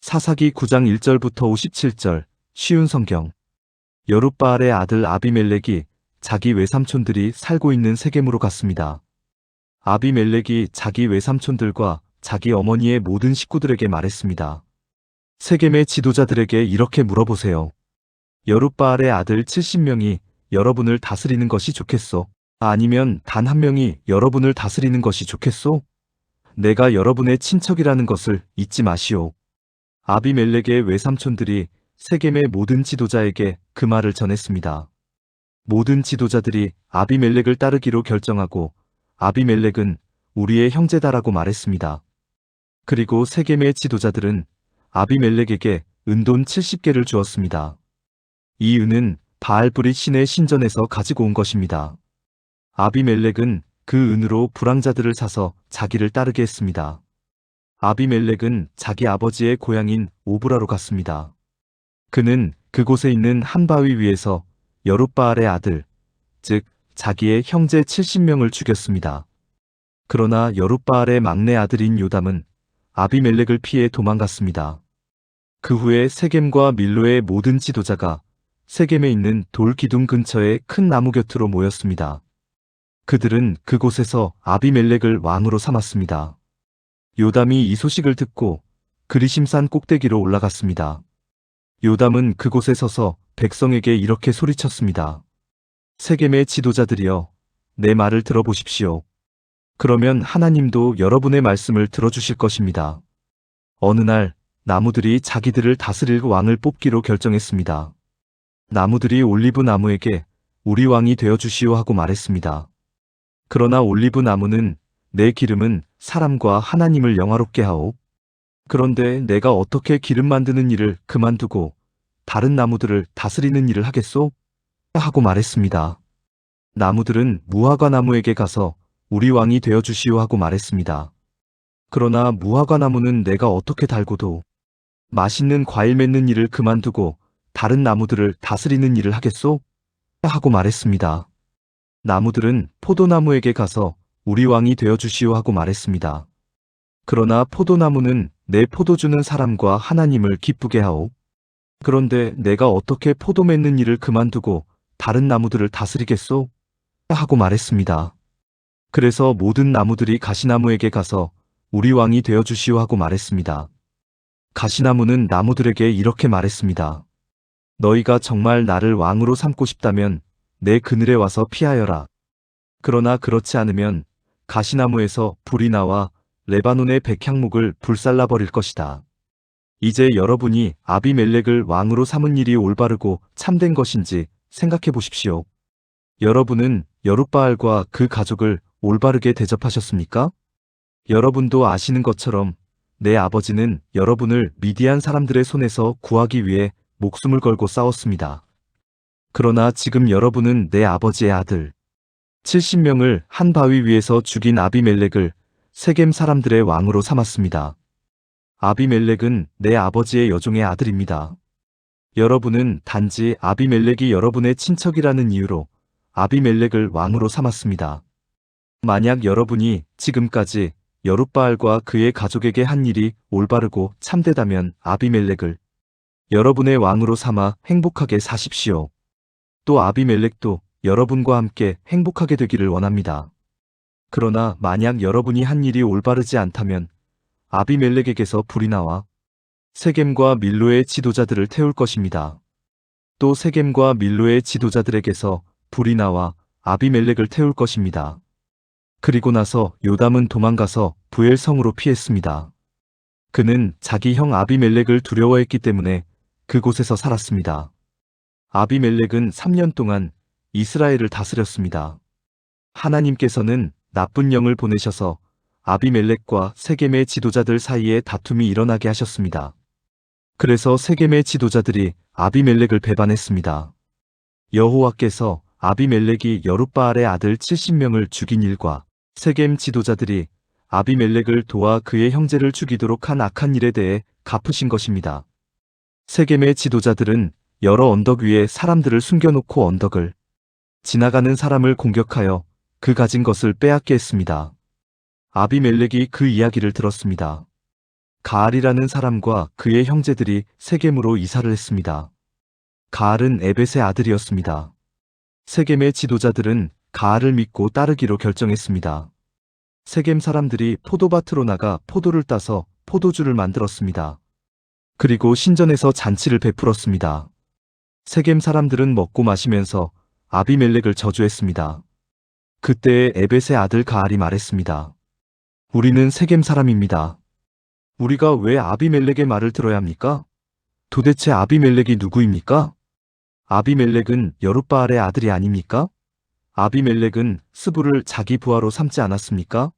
사사기 9장 1절부터 57절, 쉬운 성경. 여룻바알의 아들 아비멜렉이 자기 외삼촌들이 살고 있는 세겜으로 갔습니다. 아비멜렉이 자기 외삼촌들과 자기 어머니의 모든 식구들에게 말했습니다. 세겜의 지도자들에게 이렇게 물어보세요. 여룻바알의 아들 70명이 여러분을 다스리는 것이 좋겠소? 아니면 단 한 명이 여러분을 다스리는 것이 좋겠소? 내가 여러분의 친척이라는 것을 잊지 마시오. 아비멜렉의 외삼촌들이 세겜의 모든 지도자에게 그 말을 전했습니다. 모든 지도자들이 아비멜렉을 따르기로 결정하고 아비멜렉은 우리의 형제다라고 말했습니다. 그리고 세겜의 지도자들은 아비멜렉에게 은돈 70개를 주었습니다. 이 은은 바알브릿 신의 신전에서 가지고 온 것입니다. 아비멜렉은 그 은으로 불황자들을 사서 자기를 따르게 했습니다. 아비멜렉은 자기 아버지의 고향인 오브라로 갔습니다. 그는 그곳에 있는 한 바위 위에서 여룻바알의 아들, 즉 자기의 형제 70명을 죽였습니다. 그러나 여룻바알의 막내 아들인 요담은 아비멜렉을 피해 도망갔습니다. 그 후에 세겜과 밀로의 모든 지도자가 세겜에 있는 돌 기둥 근처의 큰 나무 곁으로 모였습니다. 그들은 그곳에서 아비멜렉을 왕으로 삼았습니다. 요담이 이 소식을 듣고 그리심산 꼭대기로 올라갔습니다. 요담은 그곳에 서서 백성에게 이렇게 소리쳤습니다. 세겜의 지도자들이여, 내 말을 들어보십시오. 그러면 하나님도 여러분의 말씀을 들어주실 것입니다. 어느 날 나무들이 자기들을 다스릴 왕을 뽑기로 결정했습니다. 나무들이 올리브 나무에게 우리 왕이 되어주시오 하고 말했습니다. 그러나 올리브 나무는 내 기름은 사람과 하나님을 영화롭게 하오. 그런데 내가 어떻게 기름 만드는 일을 그만두고 다른 나무들을 다스리는 일을 하겠소? 하고 말했습니다. 나무들은 무화과 나무에게 가서 우리 왕이 되어주시오 하고 말했습니다. 그러나 무화과 나무는 내가 어떻게 달고도 맛있는 과일 맺는 일을 그만두고 다른 나무들을 다스리는 일을 하겠소? 하고 말했습니다. 나무들은 포도나무에게 가서 우리 왕이 되어주시오 하고 말했습니다. 그러나 포도나무는 내 포도 주는 사람과 하나님을 기쁘게 하오. 그런데 내가 어떻게 포도 맺는 일을 그만두고 다른 나무들을 다스리겠소? 하고 말했습니다. 그래서 모든 나무들이 가시나무에게 가서 우리 왕이 되어주시오 하고 말했습니다. 가시나무는 나무들에게 이렇게 말했습니다. 너희가 정말 나를 왕으로 삼고 싶다면 내 그늘에 와서 피하여라. 그러나 그렇지 않으면 가시나무에서 불이 나와 레바논의 백향목을 불살라 버릴 것이다. 이제 여러분이 아비멜렉을 왕으로 삼은 일이 올바르고 참된 것인지 생각해 보십시오. 여러분은 여룻바알과 그 가족을 올바르게 대접하셨습니까? 여러분도 아시는 것처럼 내 아버지는 여러분을 미디안 사람들의 손에서 구하기 위해 목숨을 걸고 싸웠습니다. 그러나 지금 여러분은 내 아버지의 아들 70명을 한 바위 위에서 죽인 아비멜렉을 세겜 사람들의 왕으로 삼았습니다. 아비멜렉은 내 아버지의 여종의 아들입니다. 여러분은 단지 아비멜렉이 여러분의 친척이라는 이유로 아비멜렉을 왕으로 삼았습니다. 만약 여러분이 지금까지 여룻바알과 그의 가족에게 한 일이 올바르고 참되다면 아비멜렉을 여러분의 왕으로 삼아 행복하게 사십시오. 또 아비멜렉도 여러분과 함께 행복하게 되기를 원합니다. 그러나 만약 여러분이 한 일이 올바르지 않다면 아비멜렉에게서 불이 나와 세겜과 밀로의 지도자들을 태울 것입니다. 또 세겜과 밀로의 지도자들에게서 불이 나와 아비멜렉을 태울 것입니다. 그리고 나서 요담은 도망가서 부엘 성으로 피했습니다. 그는 자기 형 아비멜렉을 두려워했기 때문에 그곳에서 살았습니다. 아비멜렉은 3년 동안 이스라엘을 다스렸습니다. 하나님께서는 나쁜 영을 보내셔서 아비멜렉과 세겜의 지도자들 사이에 다툼이 일어나게 하셨습니다. 그래서 세겜의 지도자들이 아비멜렉을 배반했습니다. 여호와께서 아비멜렉이 여룻바알의 아들 70명을 죽인 일과 세겜 지도자들이 아비멜렉을 도와 그의 형제를 죽이도록 한 악한 일에 대해 갚으신 것입니다. 세겜의 지도자들은 여러 언덕 위에 사람들을 숨겨놓고 언덕을 지나가는 사람을 공격하여 그 가진 것을 빼앗게 했습니다. 아비멜렉이 그 이야기를 들었습니다. 가알이라는 사람과 그의 형제들이 세겜으로 이사를 했습니다. 가알은 에벳의 아들이었습니다. 세겜의 지도자들은 가알을 믿고 따르기로 결정했습니다. 세겜 사람들이 포도밭으로 나가 포도를 따서 포도주를 만들었습니다. 그리고 신전에서 잔치를 베풀었습니다. 세겜 사람들은 먹고 마시면서 아비멜렉을 저주했습니다. 그때 에벳의 아들 가알이 말했습니다. 우리는 세겜 사람입니다. 우리가 왜 아비멜렉의 말을 들어야 합니까? 도대체 아비멜렉이 누구입니까? 아비멜렉은 여룻바알의 아들이 아닙니까? 아비멜렉은 스불을 자기 부하로 삼지 않았습니까?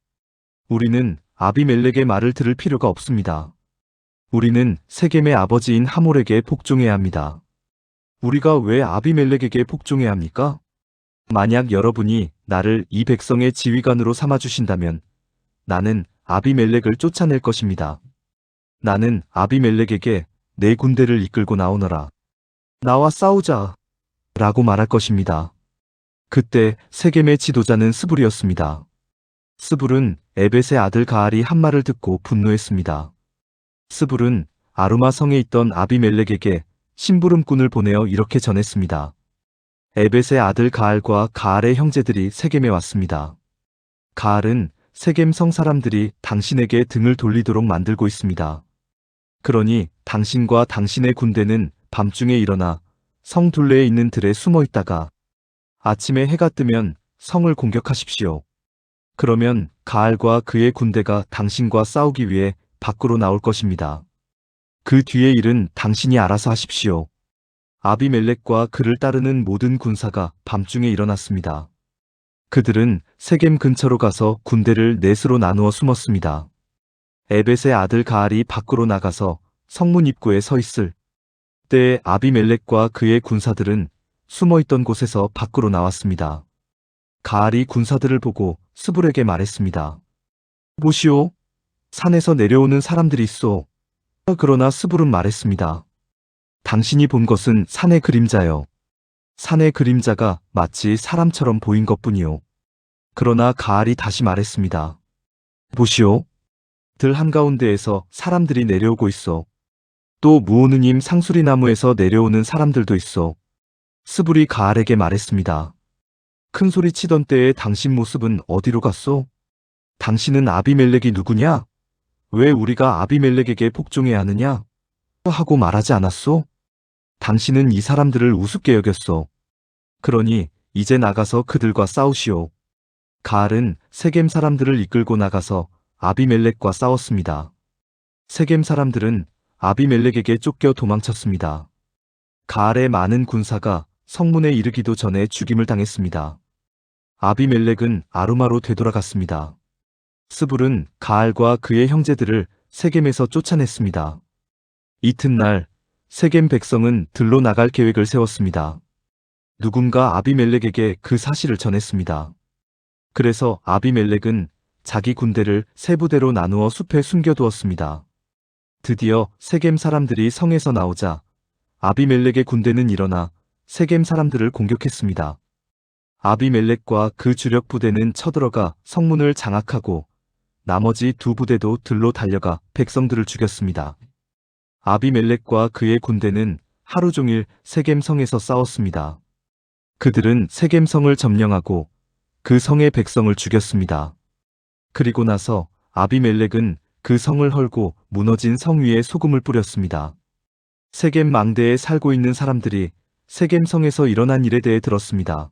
우리는 아비멜렉의 말을 들을 필요가 없습니다. 우리는 세겜의 아버지인 하몰에게 복종해야 합니다. 우리가 왜 아비멜렉에게 복종해야 합니까? 만약 여러분이 나를 이 백성의 지휘관으로 삼아주신다면 나는 아비멜렉을 쫓아낼 것입니다. 나는 아비멜렉에게 내 군대를 이끌고 나오너라. 나와 싸우자. 라고 말할 것입니다. 그때 세겜의 지도자는 스불이었습니다. 스불은 에벳의 아들 가알이 한 말을 듣고 분노했습니다. 스불은 아루마 성에 있던 아비멜렉에게 심부름꾼을 보내어 이렇게 전했습니다. 에벳의 아들 가알과 가알의 형제들이 세겜에 왔습니다. 가알은 세겜 성 사람들이 당신에게 등을 돌리도록 만들고 있습니다. 그러니 당신과 당신의 군대는 밤중에 일어나 성 둘레에 있는 들에 숨어 있다가 아침에 해가 뜨면 성을 공격하십시오. 그러면 가알과 그의 군대가 당신과 싸우기 위해 밖으로 나올 것입니다. 그 뒤의 일은 당신이 알아서 하십시오. 아비멜렉과 그를 따르는 모든 군사가 밤중에 일어났습니다. 그들은 세겜 근처로 가서 군대를 넷으로 나누어 숨었습니다. 에벳의 아들 가알이 밖으로 나가서 성문 입구에 서 있을 때에 아비멜렉과 그의 군사들은 숨어있던 곳에서 밖으로 나왔습니다. 가알이 군사들을 보고 스불에게 말했습니다. 보시오, 산에서 내려오는 사람들이 있어. 그러나 스불은 말했습니다. 당신이 본 것은 산의 그림자요. 산의 그림자가 마치 사람처럼 보인 것뿐이요. 그러나 가알이 다시 말했습니다. 보시오, 들 한가운데에서 사람들이 내려오고 있어. 또 무오느님 상수리 나무에서 내려오는 사람들도 있어. 스불이 가알에게 말했습니다. 큰 소리 치던 때에 당신 모습은 어디로 갔소? 당신은 아비멜렉이 누구냐? 왜 우리가 아비멜렉에게 복종해야 하느냐? 하고 말하지 않았소? 당신은 이 사람들을 우습게 여겼소. 그러니 이제 나가서 그들과 싸우시오. 가알은 세겜 사람들을 이끌고 나가서 아비멜렉과 싸웠습니다. 세겜 사람들은 아비멜렉에게 쫓겨 도망쳤습니다. 가알의 많은 군사가 성문에 이르기도 전에 죽임을 당했습니다. 아비멜렉은 아루마로 되돌아갔습니다. 스불은 가알과 그의 형제들을 세겜에서 쫓아냈습니다. 이튿날 세겜 백성은 들로 나갈 계획을 세웠습니다. 누군가 아비멜렉에게 그 사실을 전했습니다. 그래서 아비멜렉은 자기 군대를 세 부대로 나누어 숲에 숨겨두었습니다. 드디어 세겜 사람들이 성에서 나오자 아비멜렉의 군대는 일어나 세겜 사람들을 공격했습니다. 아비멜렉과 그 주력 부대는 쳐들어가 성문을 장악하고 나머지 두 부대도 들로 달려가 백성들을 죽였습니다. 아비멜렉과 그의 군대는 하루 종일 세겜 성에서 싸웠습니다. 그들은 세겜 성을 점령하고 그 성의 백성을 죽였습니다. 그리고 나서 아비멜렉은 그 성을 헐고 무너진 성 위에 소금을 뿌렸습니다. 세겜 망대에 살고 있는 사람들이 세겜 성에서 일어난 일에 대해 들었습니다.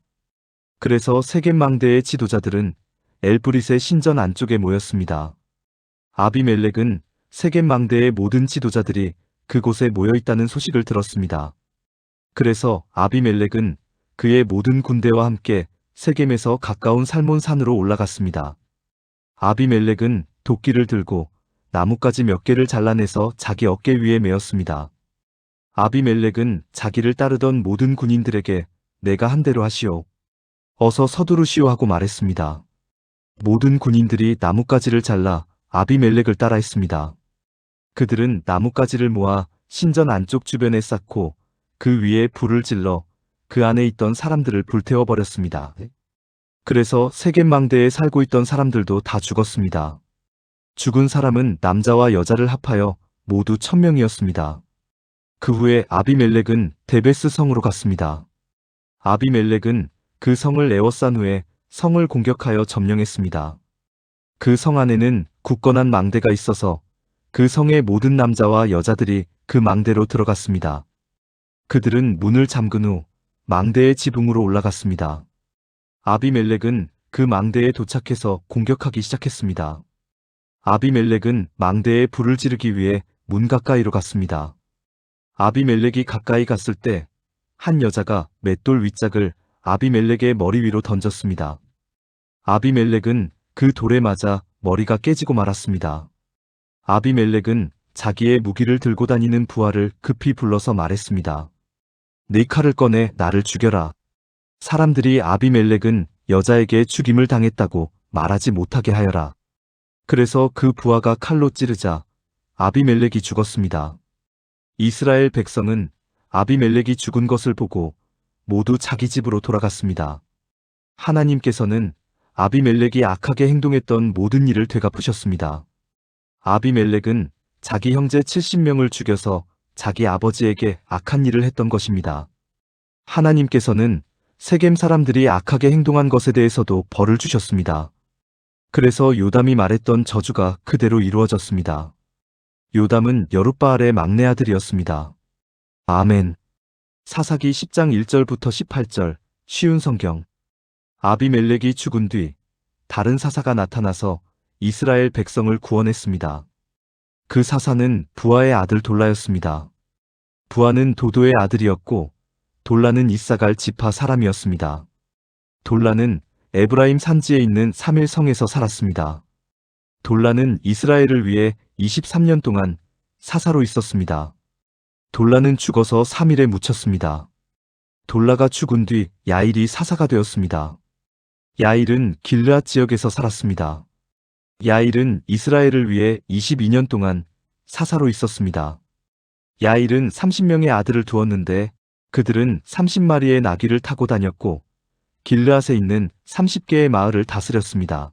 그래서 세겜 망대의 지도자들은 엘브릿의 신전 안쪽에 모였습니다. 아비멜렉은 세겜 망대의 모든 지도자들이 그곳에 모여 있다는 소식을 들었습니다. 그래서 아비멜렉은 그의 모든 군대와 함께 세겜에서 가까운 살몬산으로 올라갔습니다. 아비멜렉은 도끼를 들고 나뭇가지 몇 개를 잘라내서 자기 어깨 위에 메었습니다. 아비멜렉은 자기를 따르던 모든 군인들에게 내가 한 대로 하시오. 어서 서두르시오 하고 말했습니다. 모든 군인들이 나뭇가지를 잘라 아비멜렉을 따라했습니다. 그들은 나뭇가지를 모아 신전 안쪽 주변에 쌓고 그 위에 불을 질러 그 안에 있던 사람들을 불태워버렸습니다. 그래서 세겜 망대에 살고 있던 사람들도 다 죽었습니다. 죽은 사람은 남자와 여자를 합하여 모두 1000명이었습니다. 그 후에 아비멜렉은 데베스 성으로 갔습니다. 아비멜렉은 그 성을 에워싼 후에 성을 공격하여 점령했습니다. 그 성 안에는 굳건한 망대가 있어서 그 성의 모든 남자와 여자들이 그 망대로 들어갔습니다. 그들은 문을 잠근 후 망대의 지붕으로 올라갔습니다. 아비멜렉은 그 망대에 도착해서 공격하기 시작했습니다. 아비멜렉은 망대에 불을 지르기 위해 문 가까이로 갔습니다. 아비멜렉이 가까이 갔을 때 한 여자가 맷돌 윗짝을 아비멜렉의 머리 위로 던졌습니다. 아비멜렉은 그 돌에 맞아 머리가 깨지고 말았습니다. 아비멜렉은 자기의 무기를 들고 다니는 부하를 급히 불러서 말했습니다. 네 칼을 꺼내 나를 죽여라. 사람들이 아비멜렉은 여자에게 죽임을 당했다고 말하지 못하게 하여라. 그래서 그 부하가 칼로 찌르자 아비멜렉이 죽었습니다. 이스라엘 백성은 아비멜렉이 죽은 것을 보고 모두 자기 집으로 돌아갔습니다. 하나님께서는 아비멜렉이 악하게 행동했던 모든 일을 되갚으셨습니다. 아비멜렉은 자기 형제 70명을 죽여서 자기 아버지에게 악한 일을 했던 것입니다. 하나님께서는 세겜 사람들이 악하게 행동한 것에 대해서도 벌을 주셨습니다. 그래서 요담이 말했던 저주가 그대로 이루어졌습니다. 요담은 여룻바알의 막내 아들이었습니다. 아멘. 사사기 10장 1절부터 18절, 쉬운 성경. 아비멜렉이 죽은 뒤 다른 사사가 나타나서 이스라엘 백성을 구원했습니다. 그 사사는 부하의 아들 돌라였습니다. 부하는 도도의 아들이었고 돌라는 이사갈 지파 사람이었습니다. 돌라는 에브라임 산지에 있는 사밀 성에서 살았습니다. 돌라는 이스라엘을 위해 23년 동안 사사로 있었습니다. 돌라는 죽어서 사밀에 묻혔습니다. 돌라가 죽은 뒤 야일이 사사가 되었습니다. 야일은 길르앗 지역에서 살았습니다. 야일은 이스라엘을 위해 22년 동안 사사로 있었습니다. 야일은 30명의 아들을 두었는데 그들은 30마리의 나귀를 타고 다녔고 길르앗에 있는 30개의 마을을 다스렸습니다.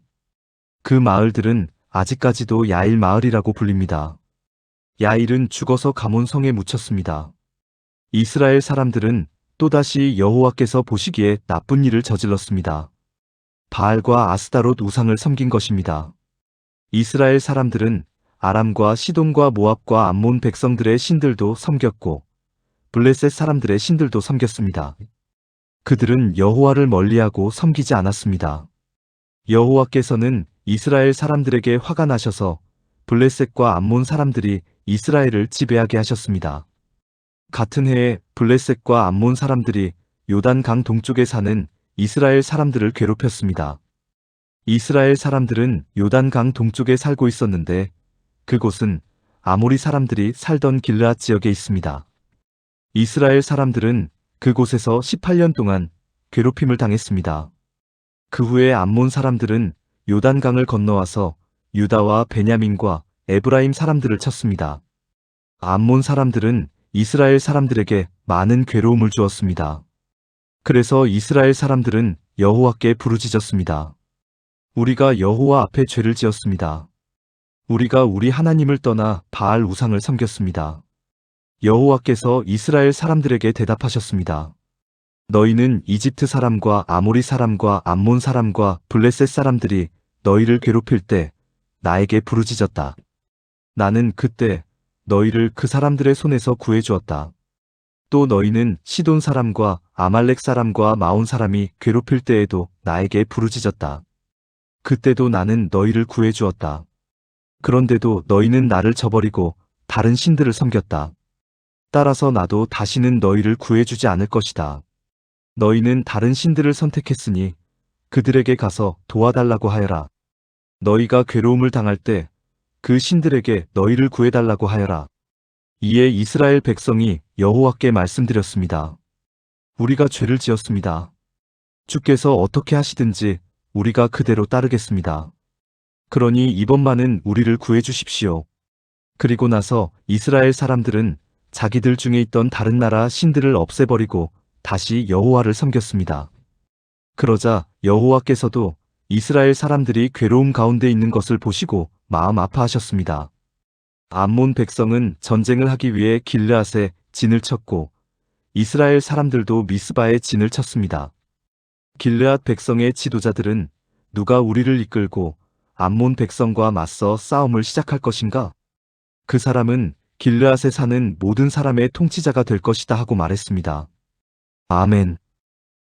그 마을들은 아직까지도 야일 마을이라고 불립니다. 야일은 죽어서 가몬성에 묻혔습니다. 이스라엘 사람들은 또다시 여호와께서 보시기에 나쁜 일을 저질렀습니다. 바알과 아스다롯 우상을 섬긴 것입니다. 이스라엘 사람들은 아람과 시돈과 모압과 암몬 백성들의 신들도 섬겼고 블레셋 사람들의 신들도 섬겼습니다. 그들은 여호와를 멀리하고 섬기지 않았습니다. 여호와께서는 이스라엘 사람들에게 화가 나셔서 블레셋과 암몬 사람들이 이스라엘을 지배하게 하셨습니다. 같은 해에 블레셋과 암몬 사람들이 요단강 동쪽에 사는 이스라엘 사람들을 괴롭혔습니다. 이스라엘 사람들은 요단강 동쪽에 살고 있었는데 그곳은 아모리 사람들이 살던 길르앗 지역에 있습니다. 이스라엘 사람들은 그곳에서 18년 동안 괴롭힘을 당했습니다. 그 후에 암몬 사람들은 요단강을 건너와서 유다와 베냐민과 에브라임 사람들을 쳤습니다. 암몬 사람들은 이스라엘 사람들에게 많은 괴로움을 주었습니다. 그래서 이스라엘 사람들은 여호와께 부르짖었습니다. 우리가 여호와 앞에 죄를 지었습니다. 우리가 우리 하나님을 떠나 바알 우상을 섬겼습니다. 여호와께서 이스라엘 사람들에게 대답하셨습니다. 너희는 이집트 사람과 아모리 사람과 암몬 사람과 블레셋 사람들이 너희를 괴롭힐 때 나에게 부르짖었다. 나는 그때 너희를 그 사람들의 손에서 구해주었다. 또 너희는 시돈 사람과 아말렉 사람과 마온 사람이 괴롭힐 때에도 나에게 부르짖었다. 그때도 나는 너희를 구해주었다. 그런데도 너희는 나를 저버리고 다른 신들을 섬겼다. 따라서 나도 다시는 너희를 구해주지 않을 것이다. 너희는 다른 신들을 선택했으니 그들에게 가서 도와달라고 하여라. 너희가 괴로움을 당할 때 그 신들에게 너희를 구해달라고 하여라. 이에 이스라엘 백성이 여호와께 말씀드렸습니다. 우리가 죄를 지었습니다. 주께서 어떻게 하시든지 우리가 그대로 따르겠습니다. 그러니 이번만은 우리를 구해주십시오. 그리고 나서 이스라엘 사람들은 자기들 중에 있던 다른 나라 신들을 없애버리고 다시 여호와를 섬겼습니다. 그러자 여호와께서도 이스라엘 사람들이 괴로움 가운데 있는 것을 보시고 마음 아파하셨습니다. 암몬 백성은 전쟁을 하기 위해 길르앗에 진을 쳤고 이스라엘 사람들도 미스바에 진을 쳤습니다. 길르앗 백성의 지도자들은 누가 우리를 이끌고 암몬 백성과 맞서 싸움을 시작할 것인가? 그 사람은 길르앗에 사는 모든 사람의 통치자가 될 것이다 하고 말했습니다. 아멘.